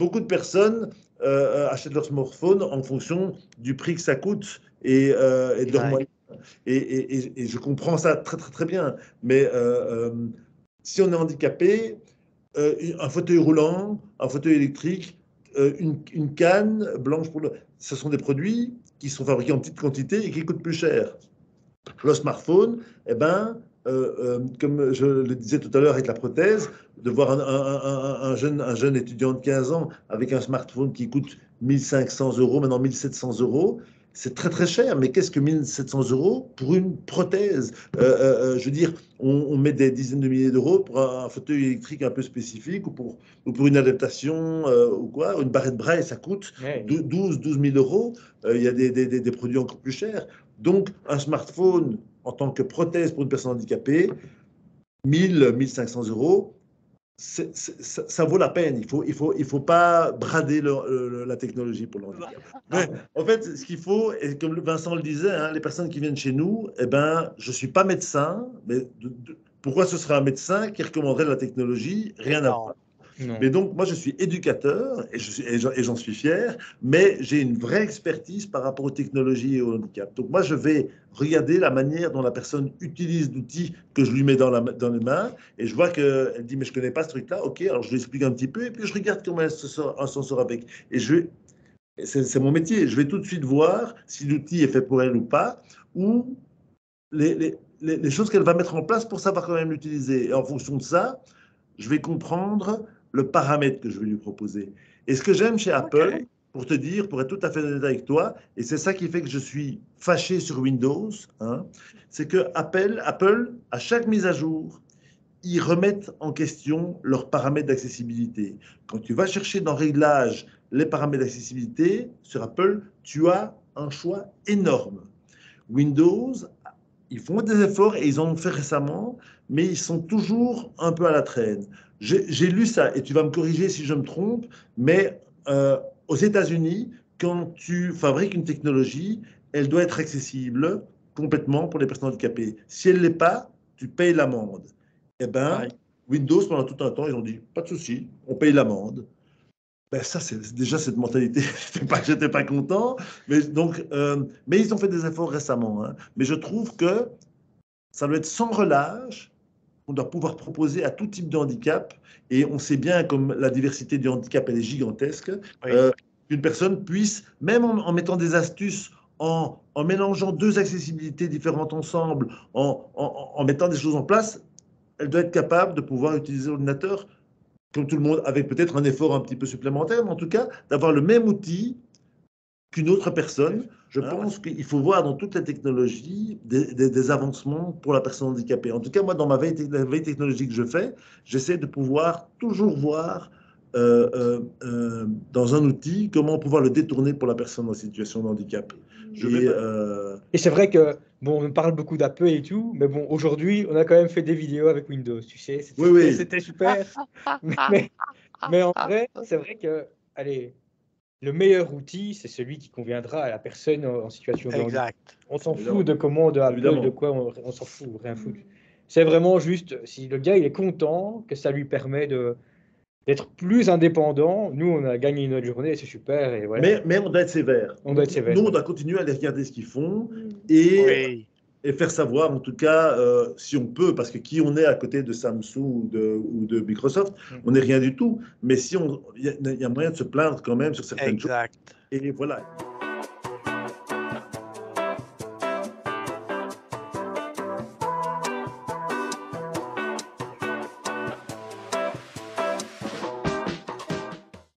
beaucoup de personnes achètent leur smartphone en fonction du prix que ça coûte et de leurs moyens. Et je comprends ça très, très, très bien. Mais si on est handicapé, un fauteuil roulant, un fauteuil électrique, une canne blanche ce sont des produits qui sont fabriqués en petite quantité et qui coûtent plus cher. Le smartphone, eh ben, comme je le disais tout à l'heure avec la prothèse, de voir un jeune étudiant de 15 ans avec un smartphone qui coûte 1500 euros, maintenant 1700 euros, c'est très très cher. Mais qu'est-ce que 1700 euros pour une prothèse? Je veux dire, on met des dizaines de milliers d'euros pour un fauteuil électrique un peu spécifique ou pour une adaptation ou quoi, une barrette braille, ça coûte 12 000 euros. Il y a des produits encore plus chers. Donc, un smartphone en tant que prothèse pour une personne handicapée, 1500 euros, ça vaut la peine. Il faut pas brader la technologie pour le handicap. Mais, en fait, ce qu'il faut, et comme Vincent le disait, hein, les personnes qui viennent chez nous, eh ben, je ne suis pas médecin, mais pourquoi ce serait un médecin qui recommanderait la technologie? Rien à voir. Non. Mais donc, moi, je suis éducateur et j'en suis fier, mais j'ai une vraie expertise par rapport aux technologies et au handicap. Donc, moi, je vais regarder la manière dont la personne utilise l'outil que je lui mets dans les mains et je vois qu'elle dit, mais je ne connais pas ce truc-là. OK, alors je lui explique un petit peu et puis je regarde comment elle s'en sort avec. Et c'est mon métier. Je vais tout de suite voir si l'outil est fait pour elle ou pas, ou les choses qu'elle va mettre en place pour savoir quand même l'utiliser. Et en fonction de ça, je vais comprendre le paramètre que je vais lui proposer. Et ce que j'aime chez Apple, pour te dire, pour être tout à fait honnête avec toi, et c'est ça qui fait que je suis fâché sur Windows, hein, c'est que Apple, à chaque mise à jour, ils remettent en question leurs paramètres d'accessibilité. Quand tu vas chercher dans Réglages les paramètres d'accessibilité, sur Apple, tu as un choix énorme. Windows, ils font des efforts et ils en ont fait récemment, mais ils sont toujours un peu à la traîne. J'ai lu ça, et tu vas me corriger si je me trompe, mais aux États-Unis, quand tu fabriques une technologie, elle doit être accessible complètement pour les personnes handicapées. Si elle ne l'est pas, tu payes l'amende. Eh bien, Windows, pendant tout un temps, ils ont dit, pas de souci, on paye l'amende. Ben ça, c'est déjà cette mentalité. J'étais pas content. Mais, donc, mais ils ont fait des efforts récemment. Hein. Mais je trouve que ça doit être sans relâche. On doit pouvoir proposer à tout type de handicap. Et on sait bien, comme la diversité du handicap, elle est gigantesque, qu'une personne puisse, même en mettant des astuces, en mélangeant deux accessibilités différentes ensemble, en mettant des choses en place, elle doit être capable de pouvoir utiliser l'ordinateur comme tout le monde, avec peut-être un effort un petit peu supplémentaire, mais en tout cas, d'avoir le même outil qu'une autre personne. Je pense qu'il faut voir dans toute la technologie des avancements pour la personne handicapée. En tout cas, moi, dans la veille technologique que je fais, j'essaie de pouvoir toujours voir dans un outil comment pouvoir le détourner pour la personne en situation de handicap. Et c'est vrai que, bon, on parle beaucoup d'Apple et tout, mais bon, aujourd'hui, on a quand même fait des vidéos avec Windows, tu sais. C'était super. Mais en vrai, c'est vrai que, allez, le meilleur outil, c'est celui qui conviendra à la personne en situation de handicap. On s'en fout de commande Apple, évidemment. De quoi, on s'en fout, rien foutre. C'est vraiment juste, si le gars, il est content, que ça lui permet d'être plus indépendant, nous, on a gagné notre journée, c'est super. Et voilà. Mais on doit être sévère. On doit être sévère. Nous, on doit continuer à aller regarder ce qu'ils font et faire savoir, en tout cas, si on peut, parce que qui on est à côté de Samsung ou de Microsoft, on n'est rien du tout. Mais si il y a moyen de se plaindre quand même sur certaines choses. Et voilà.